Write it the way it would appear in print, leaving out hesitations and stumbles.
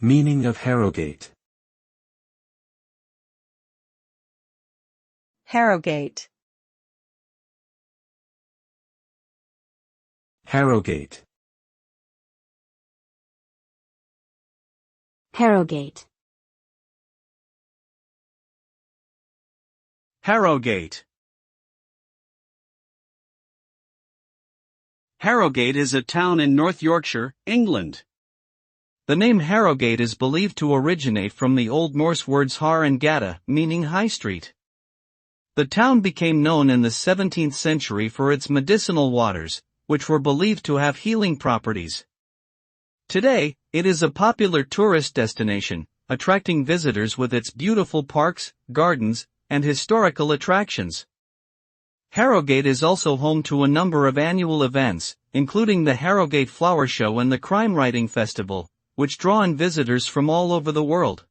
Meaning of Harrogate. Harrogate. Harrogate. Harrogate. Harrogate. Harrogate is a town in North Yorkshire, England. The name Harrogate is believed to originate from the Old Norse words har and gata, meaning high street. The town became known in the 17th century for its medicinal waters, which were believed to have healing properties. Today, it is a popular tourist destination, attracting visitors with its beautiful parks, gardens, and historical attractions. Harrogate is also home to a number of annual events, including the Harrogate Flower Show and the Crime Writing Festival, which draw in visitors from all over the world.